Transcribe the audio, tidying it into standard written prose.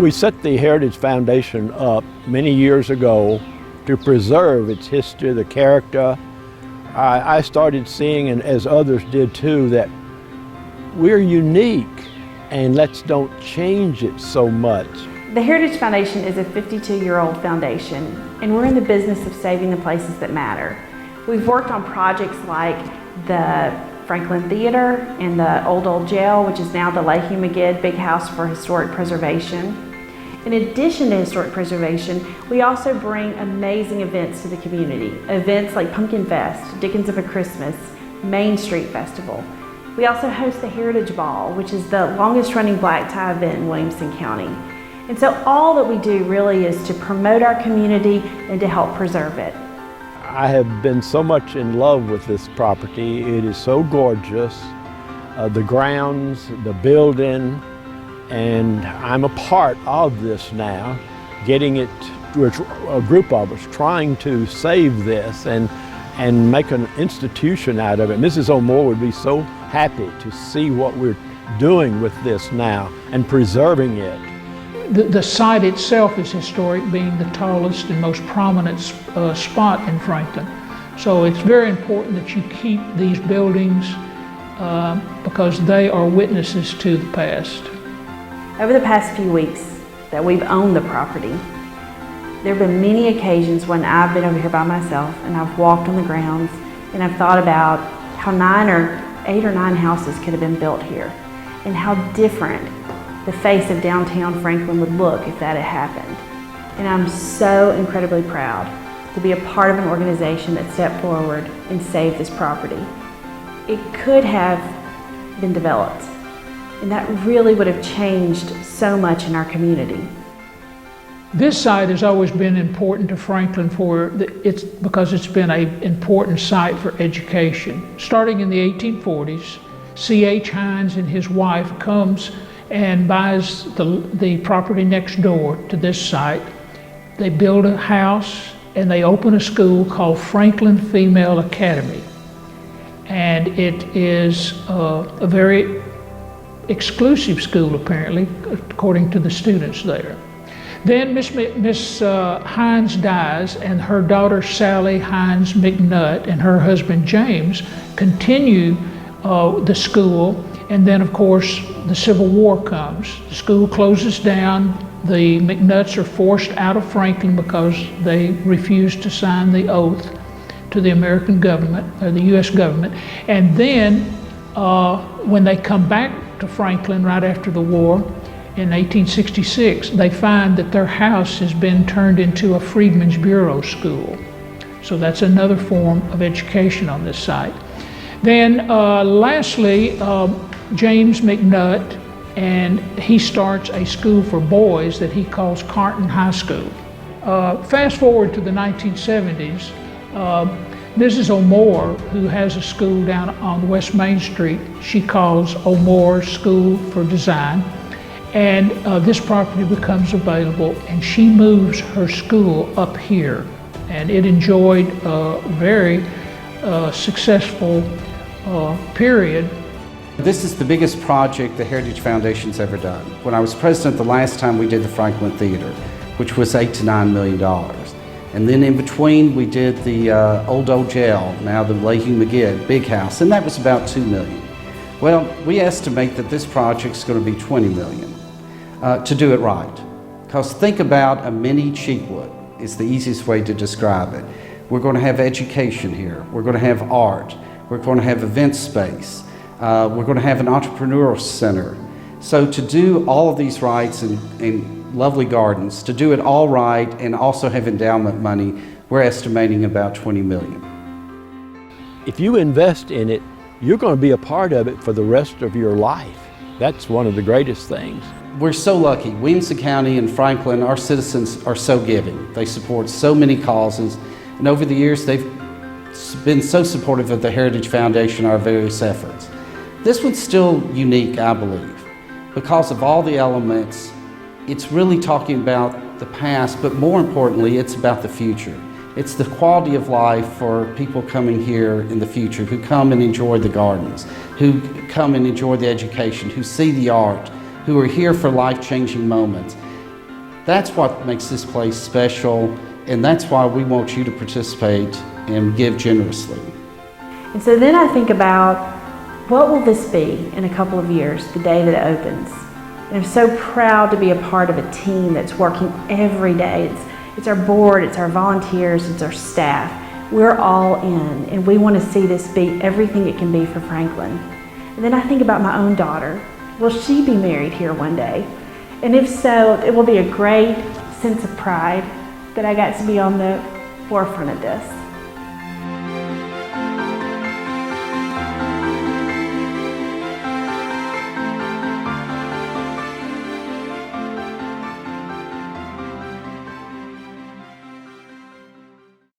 We set the Heritage Foundation up many years ago to preserve its history, the character. I started seeing, and as others did too, that we're unique and let's don't change it so much. The Heritage Foundation is a 52-year-old foundation, and we're in the business of saving the places that matter. We've worked on projects like the Franklin Theater and the Old Jail, which is now the Leahy McGidd Big House for Historic Preservation. In addition to historic preservation, we also bring amazing events to the community. Events like Pumpkin Fest, Dickens of a Christmas, Main Street Festival. We also host the Heritage Ball, which is the longest running black tie event in Williamson County. And so all that we do really is to promote our community and to help preserve it. I have been so much in love with this property. It is so gorgeous. The grounds, the building, and I'm a part of this now, getting it to a group of us trying to save this and make an institution out of it. Mrs. O'Moore would be so happy to see what we're doing with this now and preserving it. The site itself is historic, being the tallest and most prominent spot in Franklin. So it's very important that you keep these buildings because they are witnesses to the past. Over the past few weeks that we've owned the property, there have been many occasions when I've been over here by myself and I've walked on the grounds and I've thought about how 8 or 9 houses could have been built here and how different the face of downtown Franklin would look if that had happened. And I'm so incredibly proud to be a part of an organization that stepped forward and saved this property. It could have been developed, and that really would have changed so much in our community. This site has always been important to Franklin because it's been an important site for education. Starting in the 1840s, C.H. Hines and his wife comes and buys the property next door to this site. They build a house and they open a school called Franklin Female Academy. And it is a very exclusive school, apparently, according to the students there. Then Miss Hines dies, and her daughter Sally Hines McNutt and her husband James continue the school. And then, of course, the Civil War comes. The school closes down. The McNutts are forced out of Franklin because they refused to sign the oath to the American government, or the U.S. government. And then, when they come back to Franklin right after the war, in 1866, they find that their house has been turned into a Freedmen's Bureau school. So that's another form of education on this site. Then, lastly, James McNutt, and he starts a school for boys that he calls Carnton High School. Fast forward to the 1970s, Mrs. O'Moore, who has a school down on West Main Street, she calls O'Moore School for Design, and this property becomes available, and she moves her school up here, and it enjoyed a very successful period. This is the biggest project the Heritage Foundation's ever done. When I was president the last time, we did the Franklin Theater, which was $8 to $9 million. And then in between, we did the Old Jail, now the Leahy McGidd Big House, and that was about $2 million. Well, we estimate that this project's going to be $20 million to do it right. Because think about a mini Cheekwood, is the easiest way to describe it. We're going to have education here. We're going to have art. We're going to have event space. We're going to have an entrepreneurial center. So to do all of these rights and lovely gardens, to do it all right and also have endowment money, we're estimating about $20 million. If you invest in it, you're going to be a part of it for the rest of your life. That's one of the greatest things. We're so lucky. Williamson County and Franklin, our citizens are so giving. They support so many causes, and over the years they've been so supportive of the Heritage Foundation, our various efforts. This one's still unique, I believe, because of all the elements. It's really talking about the past, but more importantly, it's about the future. It's the quality of life for people coming here in the future, who come and enjoy the gardens, who come and enjoy the education, who see the art, who are here for life-changing moments. That's what makes this place special, and that's why we want you to participate and give generously. And so then I think about, what will this be in a couple of years, the day that it opens? And I'm so proud to be a part of a team that's working every day. It's our board, it's our volunteers, it's our staff. We're all in, and we want to see this be everything it can be for Franklin. And then I think about my own daughter. Will she be married here one day? And if so, it will be a great sense of pride that I got to be on the forefront of this.